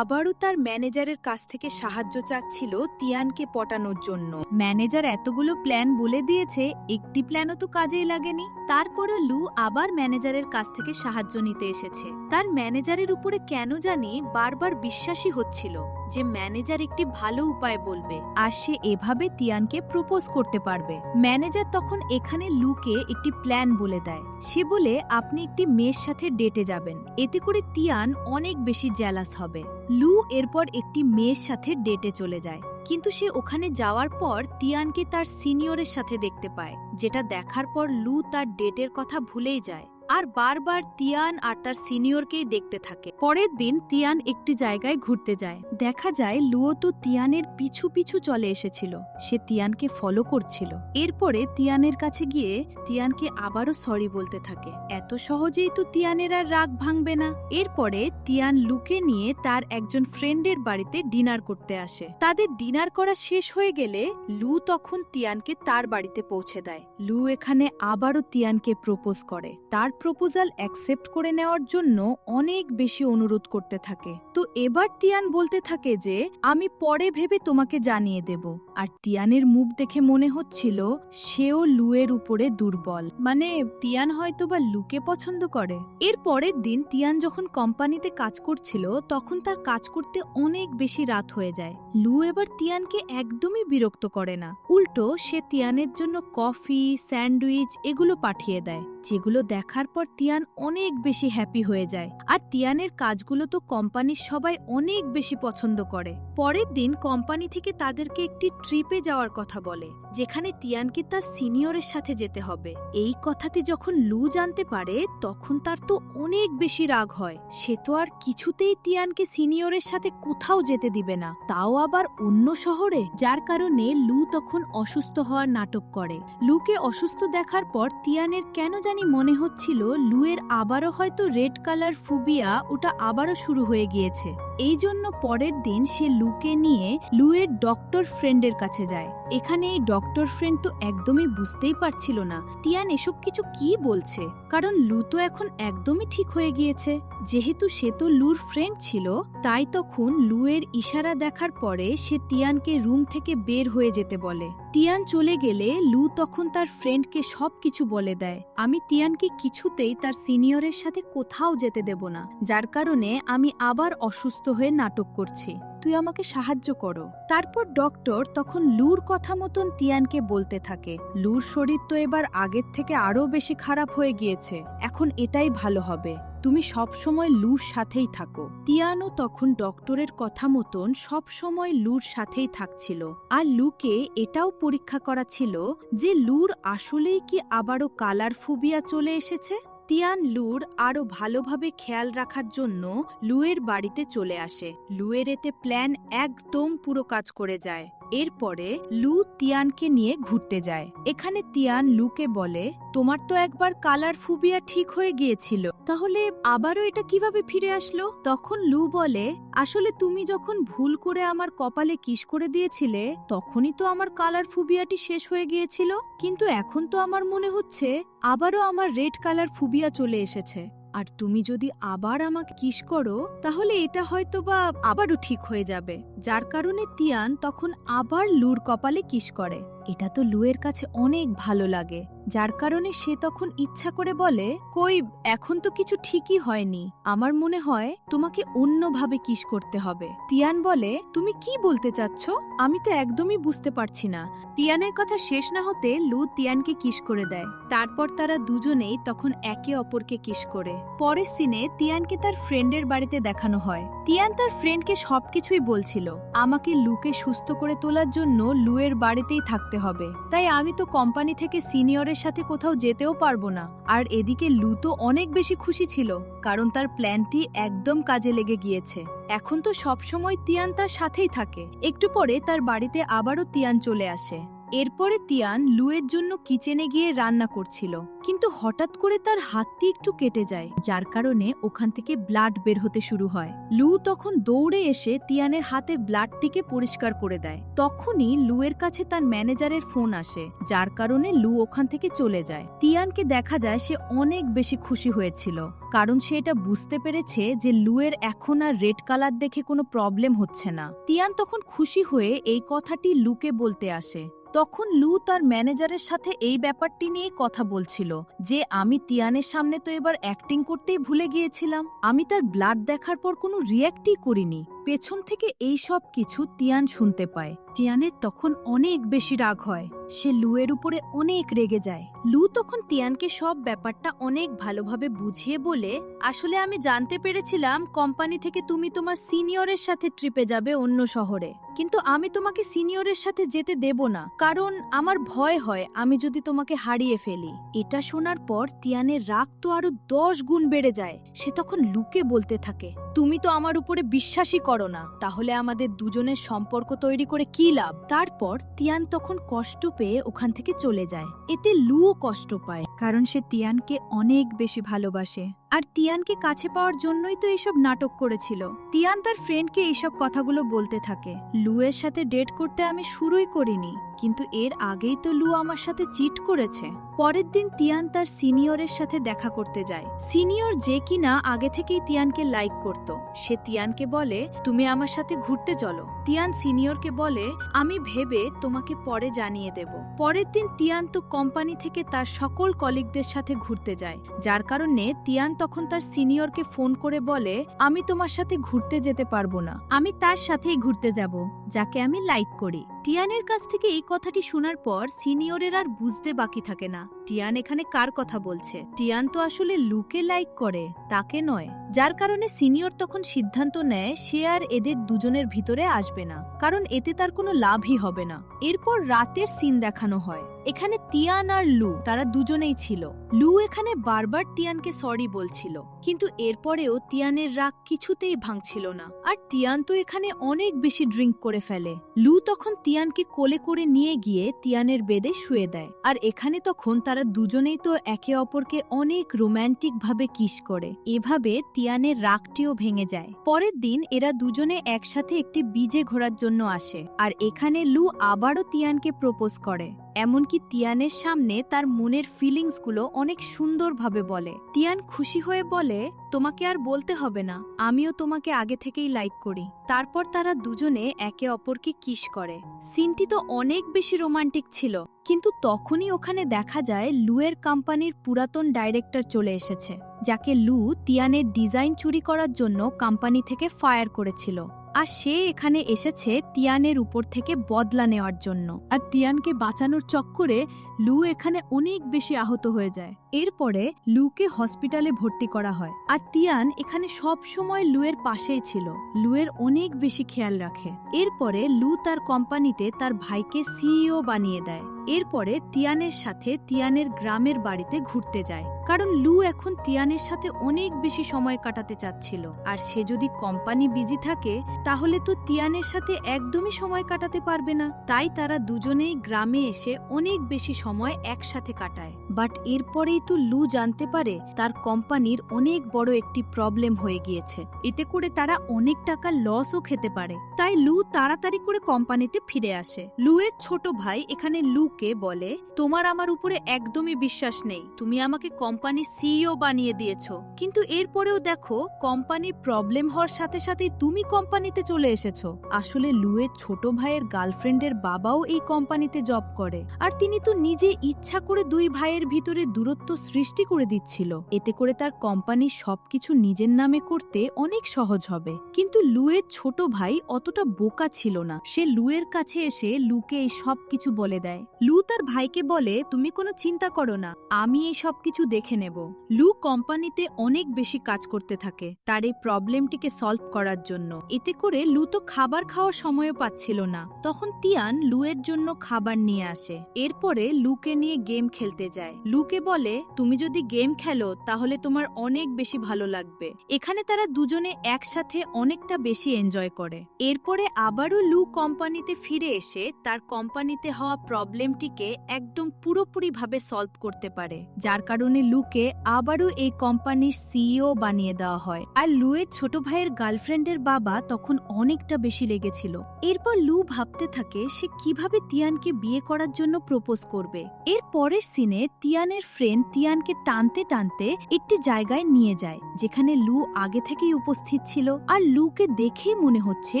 আবারও তার ম্যানেজারের কাছ থেকে সাহায্য চাচ্ছিল তিয়ানকে পটানোর জন্য। ম্যানেজার এতগুলো প্ল্যান বলে দিয়েছে, একটি প্ল্যানও তো কাজেই লাগেনি। তারপরে লু আবার ম্যানেজারের কাছ থেকে সাহায্য নিতে এসেছে। তার ম্যানেজারের উপরে কেন জানি বারবার বিশ্বাসী হচ্ছিল যে ম্যানেজার একটি ভালো উপায় বলবে, আর সে এভাবে তিয়ানকে প্রপোজ করতে পারবে। ম্যানেজার তখন এখানে লুকে একটি প্ল্যান বলে দেয়। সে বলে, আপনি একটি মেয়ের সাথে ডেটে যাবেন, এতে করে তিয়ান অনেক বেশি জেলাস হবে। লু এরপর একটি মেয়ের সাথে ডেটে চলে যায়, কিন্তু সে ওখানে যাওয়ার পর তিয়ানকে তার সিনিয়রের সাথে দেখতে পায়, যেটা দেখার পর লু তার ডেটের কথা ভুলেই যায়। আর বারবার তিয়ান আর তার সিনিয়রকেই দেখতে থাকে। পরের দিন তিয়ান একটি জায়গায় ঘুরতে যায়। দেখা যায় লুও তো তিয়ানের পিছু পিছু চলে এসেছিল। সে তিয়ানকে ফলো করছিল। এরপরে তিয়ানের কাছে গিয়ে তিয়ানকে আবারও সরি বলতে থাকে। এত সহজেই তো তিয়ানের আর রাগ ভাঙবে না। এরপরে তিয়ান লুকে নিয়ে তার একজন ফ্রেন্ডের বাড়িতে ডিনার করতে আসে। তাদের ডিনার করা শেষ হয়ে গেলে লু তখন তিয়ানকে তার বাড়িতে পৌঁছে দেয়। লু এখানে আবারও তিয়ানকে প্রপোজ করে। তার প্রপোজাল অ্যাকসেপ্ট করে নেওয়ার জন্য অনেক বেশি অনুরোধ করতে থাকে। তো এবার তিয়ান বলতে থাকে যে আমি পরে ভেবে তোমাকে জানিয়ে দেব। আর তিয়ানের মুখ দেখে মনে হচ্ছিল সেও লুয়ের উপরে দুর্বল, মানে তিয়ান হয়তো বা লুকে পছন্দ করে। এর পরের দিন তিয়ান যখন কোম্পানিতে কাজ করছিল তখন তার কাজ করতে অনেক বেশি রাত হয়ে যায়। লু এবার তিয়ানকে একদমই বিরক্ত করে না, উল্টো সে তিয়ানের জন্য কফি, স্যান্ডউইচ এগুলো পাঠিয়ে দেয়, যেগুলো দেখার পর তিয়ান অনেক বেশি হ্যাপি হয়ে যায়। আর তিয়ানের কাজগুলো তো কোম্পানির সবাই অনেক বেশি পছন্দ করে। পরের দিন কোম্পানি থেকে তাদেরকে একটি ট্রিপে যাওয়ার কথা বলে, যেখানে তিয়ানকে তার সিনিয়রের সাথে যেতে হবে। এই কথাটি যখন লু জানতে পারে তখন তার তো অনেক বেশি রাগ হয়। সে তো আর কিছুতেই তিয়ানকে সিনিয়রের সাথে কোথাও যেতে দিবে না, তাও আবার অন্য শহরে। যার কারণে লু তখন অসুস্থ হওয়ার নাটক করে। লুকে অসুস্থ দেখার পর তিয়ানের কেন জানি মনে হচ্ছিল লুয়ের আবারও হয়তো রেড কালার ফোবিয়া ওটা আবারও শুরু হয়ে গিয়েছে। এই জন্য পরের দিন সে লুকে নিয়ে লুয়ের ডক্টর ফ্রেন্ডের কাছে যায়। এখানে এই ডক্টর ফ্রেন্ড তো একদমই বুঝতেই পারছিল না তিয়ান এসব কিছু কি বলছে, কারণ লু তো এখন একদমই ঠিক হয়ে গিয়েছে। যেহেতু সে তো লুর ফ্রেন্ড ছিল, তাই তখন লুয়ের ইশারা দেখার পরে সে তিয়ানকে রুম থেকে বের হয়ে যেতে বলে। তিয়ান চলে গেলে লু তখন তার ফ্রেন্ডকে সবকিছু বলে দেয়। আমি তিয়ানকে কিছুতেই তার সিনিয়রের সাথে কোথাও যেতে দেব না, যার কারণে আমি আবার অসুস্থ হয়ে নাটক করছি। তুই আমাকে সাহায্য করো। তারপর ডক্টর তখন লুর কথা মতন তিয়ানকে বলতে থাকে, লুর শরীর তো এবার আগের থেকে আরো বেশি খারাপ হয়ে গিয়েছে, এখন এটাই ভালো হবে, তুমি সব সময় লুর সাথেই থাকো। তিয়ানও তখন ডক্টরের কথা মতন সব সময় লুর সাথেই থাকছিল। আর লুকে এটাও পরীক্ষা করা ছিল যে লুর আসলেই কি আবারও কালার ফোবিয়া চলে এসেছে। তিয়ান লুর আরও ভালোভাবে খেয়াল রাখার জন্য লুয়ের বাড়িতে চলে আসে। লুয়ের এতে প্ল্যান একদম পুরো কাজ করে যায়। এরপরে লু তিয়ানকে নিয়ে ঘুরতে যায়। এখানে তিয়ান লুকে বলে, তোমার তো একবার কালার ফোবিয়া ঠিক হয়ে গিয়েছিল, তাহলে আবারও এটা কিভাবে ফিরে আসলো? তখন লু বলে, আসলে তুমি যখন ভুল করে আমার কপালে কিস করে দিয়েছিলে তখনই তো আমার কালার ফোবিয়াটি শেষ হয়ে গিয়েছিল, কিন্তু এখন তো আমার মনে হচ্ছে আবারও আমার রেড কালার ফোবিয়া চলে এসেছে। আর তুমি যদি আবার আমাকে কিস করো তাহলে এটা হয়তো বা আবারও ঠিক হয়ে যাবে। যার কারণে তিয়ান তখন আবার লুর কপালে কিস করে। এটা তো লুয়ের কাছে অনেক ভালো লাগে, যার কারণে সে তখন ইচ্ছা করে বলে, কই এখন তো কিছু ঠিকই হয়নি, আমার মনে হয় তোমাকে অন্যভাবে কিস করতে হবে। তিয়ান বলে, তুমি কি বলতে চাচ্ছ? আমি তো একদমই বুঝতে পারছি না। তিয়ানের কথা শেষ না হতে লু তিয়ানকে কিস করে দেয়। তারপর তারা দুজনেই তখন একে অপরকে কিস করে। পরের সিনে তিয়ানকে তার ফ্রেন্ডের বাড়িতে দেখানো হয়। তিয়ান তার ফ্রেন্ডকে সবকিছুই বলছিল, আমাকে লুকে সুস্থ করে তোলার জন্য লুয়ের বাড়িতেই থাকতে হবে, তাই আমি তো কোম্পানি থেকে সিনিয়রের সাথে কোথাও যেতেও পারবো না। আর এদিকে লু তো অনেক বেশি খুশি ছিল, কারণ তার প্ল্যানটি একদম কাজে লেগে গিয়েছে। এখন তো সবসময় তিয়ান তার সাথেই থাকে। একটু পরে তার বাড়িতে আবারও তিয়ান চলে আসে। এরপরে তিয়ান লুয়ের জন্য কিচেনে গিয়ে রান্না করছিল, কিন্তু হঠাৎ করে তার হাতটি একটু কেটে যায়, যার কারণে ওখান থেকে ব্লাড বের হতে শুরু হয়। লু তখন দৌড়ে এসে তিয়ানের হাতে ব্লাডটিকে পরিষ্কার করে দেয়। তখনই লুয়ের কাছে তার ম্যানেজারের ফোন আসে, যার কারণে লু ওখান থেকে চলে যায়। তিয়ানকে দেখা যায় সে অনেক বেশি খুশি হয়েছিল, কারণ সে এটা বুঝতে পেরেছে যে লুয়ের এখন আর রেড কালার দেখে কোনো প্রবলেম হচ্ছে না। তিয়ান তখন খুশি হয়ে এই কথাটি লুকে বলতে আসে। তখন লু তার ম্যানেজারের সাথে এই ব্যাপারটি নিয়ে কথা বলছিল যে আমি তিয়ানের সামনে তো এবার অ্যাক্টিং করতেই ভুলে গিয়েছিলাম, আমি তার ব্লাড দেখার পর কোনো রিয়্যাক্টই করিনি। পেছন থেকে এই সব কিছু তিয়ান শুনতে পায়। তিয়ানের তখন অনেক বেশি রাগ হয়। সে লুয়ের উপরে অনেক রেগে যায়। লু তখন তিয়ানকে সব ব্যাপারটা অনেক ভালোভাবে বুঝিয়ে বলে, আসলে আমি জানতে পেরেছিলাম কোম্পানি থেকে তুমি তোমার সিনিয়রের সাথে ট্রিপে যাবে অন্য শহরে, কিন্তু আমি তোমাকে সিনিয়রের সাথে যেতে দেব না, কারণ আমার ভয় হয় আমি যদি তোমাকে হারিয়ে ফেলি। এটা শোনার পর তিয়ানের রাগ তো আরো 10 গুণ বেড়ে যায়। সে তখন লুকে বলতে থাকে, তুমি তো আমার উপরে বিশ্বাসই করো না, তাহলে আমাদের দুজনের সম্পর্ক তৈরি করে কি লাভ? তারপর তিয়ান তখন কষ্ট পেয়ে ওখান থেকে চলে যায়। এতে লুও কষ্ট পায়, কারণ সে তিয়ানকে অনেক বেশি ভালোবাসে, আর তিয়ানকে কাছে পাওয়ার জন্যই তো এইসব নাটক করেছিল। তিয়ান তার ফ্রেন্ডকে এইসব কথাগুলো বলতে থাকে, লুয়ের সাথে ডেট করতে আমি শুরুই করিনি, কিন্তু এর আগেই তো লু আমার সাথে চিট করেছে। পরের দিন তিয়ান তার সিনিয়রের সাথে দেখা করতে যায়। সিনিয়র যে কিনা আগে থেকেই তিয়ানকে লাইক করত, সে তিয়ানকে বলে, তুমি আমার সাথে ঘুরতে চলো। তিয়ান সিনিয়রকে বলে, আমি ভেবে তোমাকে পরে জানিয়ে দেব। পরের দিন তিয়ান তো কোম্পানি থেকে তার সকল কলিগদের সাথে ঘুরতে যায়, যার কারণে তিয়ান তখন তার সিনিয়রকে ফোন করে বলে, আমি তোমার সাথে ঘুরতে যেতে পারবো না, আমি তার সাথেই ঘুরতে যাব যাকে আমি লাইক করি। টিয়ানের কাছ থেকে এই কথাটি শোনার পর সিনিয়রের আর বুঝতে বাকি থাকে না টিয়ান এখানে কার কথা বলছে। টিয়ান তো আসলে লুকে লাইক করে, তাকে নয়, যার কারণে সিনিয়র তখন সিদ্ধান্ত নেয় সে আর এদের দুজনের ভিতরে আসবে না, কারণ এতে তার কোনো লাভই হবে না। এরপর রাতের সিন দেখানো হয়। এখানে তিয়ান আর লু তারা দুজনেই ছিল। লু এখানে বারবার তিয়ানকে সরি বলছিল, কিন্তু এরপরেও তিয়ানের রাগ কিছুতেই ভাঙছিল না। আর তিয়ান তো এখানে অনেক বেশি ড্রিঙ্ক করে ফেলে। লু তখন তিয়ানকে কোলে করে নিয়ে গিয়ে তিয়ানের বেডে শুয়ে দেয়, আর এখানে তখন তারা দুজনেই তো একে অপরকে অনেক রোম্যান্টিক ভাবে কিস করে। এভাবে তিয়ানের রাগটিও ভেঙে যায়। পরের দিন এরা দুজনে একসাথে একটি বিজে ঘোরার জন্য আসে, আর এখানে লু আবারও তিয়ানকে প্রপোজ করে, এমনকি তিয়ানের সামনে তার মনের ফিলিংসগুলো অনেক সুন্দরভাবে বলে। তিয়ান খুশি হয়ে বলে, তোমাকে আর বলতে হবে না, আমিও তোমাকে আগে থেকেই লাইক করি। তারপর তারা দুজনে একে অপরকে কিস করে। সিনটি তো অনেক বেশি রোমান্টিক ছিল, কিন্তু তখনই ওখানে দেখা যায় লুয়ের কোম্পানির পুরাতন ডাইরেক্টর চলে এসেছে, যাকে লু তিয়ানের ডিজাইন চুরি করার জন্য কোম্পানি থেকে ফায়ার করেছিল। আর সে এখানে এসেছে তিয়ানের উপর থেকে বদলা নেওয়ার জন্য। আর তিয়ানকে বাঁচানোর চক্করে লু এখানে অনেক বেশি আহত হয়ে যায়। এরপরে লুকে হসপিটালে ভর্তি করা হয়, আর তিয়ান এখানে সব সময় লুয়ের পাশেই ছিল, লুয়ের অনেক বেশি খেয়াল রাখে। এরপরে লু তার কোম্পানিতে তার ভাইকে সিইও বানিয়ে দেয়। এরপরে তিয়ানের সাথে তিয়ানের গ্রামের বাড়িতে ঘুরতে যায়, কারণ লু এখন তিয়ানের সাথে অনেক বেশি সময় কাটাতে চাচ্ছিল। আর সে যদি কোম্পানি বিজি থাকে তাহলে তো তিয়ানের সাথে একদমই সময় কাটাতে পারবে না। তাই তারা দুজনেই গ্রামে এসে অনেক বেশি সময় একসাথে কাটায়। বাট এরপরেই তো লু জানতে পারে তার কোম্পানির অনেক বড় একটি প্রবলেম হয়ে গিয়েছে, এতে করে তারা অনেক টাকা লসও খেতে পারে। তাই লু তাড়াতাড়ি করে কোম্পানিতে ফিরে আসে। লুয়ের ছোট ভাই এখানে লুকে বলে, তোমার আমার উপরে একদমই বিশ্বাস নেই, তুমি আমাকে কোম্পানির সিইও বানিয়ে দিয়েছো, কিন্তু এরপরেও দেখো কোম্পানির প্রবলেম হওয়ার সাথে সাথে তুমি কোম্পানিতে চলে এসেছো। আসলে লুয়ের ছোট ভাইয়ের গার্লফ্রেন্ডের বাবাও এই কোম্পানিতে জব করে, আর তিনি তো নিজে ইচ্ছা করে দুই ভাইয়ের ভিতরে দূরত্ব সৃষ্টি করে দিচ্ছিল, এতে করে তার কোম্পানির সবকিছু নিজের নামে করতে অনেক সহজ হবে। কিন্তু লুয়ের ছোট ভাই অতটা বোকা ছিল না, সে লুয়ের কাছে এসে লুকে এই সব কিছু বলে দেয়। লু তার ভাইকে বলে, তুমি কোনো চিন্তা করো না, আমি এই সব কিছু দেখে নেব। লু কোম্পানিতে অনেক বেশি কাজ করতে থাকে তার এই প্রবলেমটিকে সলভ করার জন্য। এতে করে লু তো খাবার খাওয়ার সময়ও পাচ্ছিল না। তখন তিয়ান লুয়ের জন্য খাবার নিয়ে আসে। এরপরে লুকে নিয়ে গেম খেলতে যায়। লুকে বলে, তুমি যদি গেম খেলো তাহলে তোমার অনেক বেশি ভালো লাগবে। এখানে তারা দুজনে একসাথে অনেকটা বেশি এনজয় করে। এরপরে আবারও লু কোম্পানিতে ফিরে এসে তার কোম্পানিতে হওয়া প্রবলেমটিকে একদম পুরোপুরিভাবে সলভ করতে পারে, যার কারণে লুকে আবারও এই কোম্পানির সিইও বানিয়ে দেওয়া হয়। আর লুয়ের ছোট ভাইয়ের গার্লফ্রেন্ডের বাবা তখন অনেকটা বেশি লেগেছিল। এরপর লু ভাবতে থাকে সে কিভাবে তিয়ানকে বিয়ে করার জন্য প্রপোজ করবে। এর পরের সিনে তিয়ানের ফ্রেন্ড তিয়ানকে টানতে টানতে একটি জায়গায় নিয়ে যায়, যেখানে লু আগে থেকেই উপস্থিত ছিল। আর লুকে দেখে মনে হচ্ছে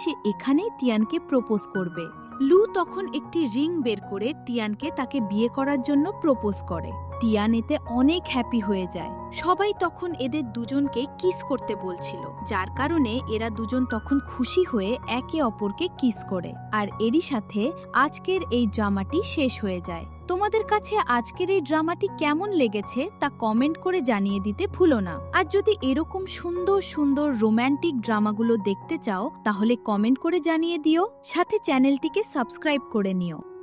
সে এখানেই তিয়ানকে প্রপোজ করবে। লু তখন একটি রিং বের করে তিয়ানকে তাকে বিয়ে করার জন্য প্রপোজ করে। টিয়ান এতে অনেক হ্যাপি হয়ে যায়। সবাই তখন এদের দুজনকে কিস করতে বলছিল, যার কারণে এরা দুজন তখন খুশি হয়ে একে অপরকে কিস করে। আর এরই সাথে আজকের এই ড্রামাটি শেষ হয়ে যায়। তোমাদের কাছে আজকের এই ড্রামাটি কেমন লেগেছে তা কমেন্ট করে জানিয়ে দিতে ভুলো না। আর যদি এরকম সুন্দর সুন্দর রোম্যান্টিক ড্রামাগুলো দেখতে চাও তাহলে কমেন্ট করে জানিয়ে দিও, সাথে চ্যানেলটিকে সাবস্ক্রাইব করে নিও।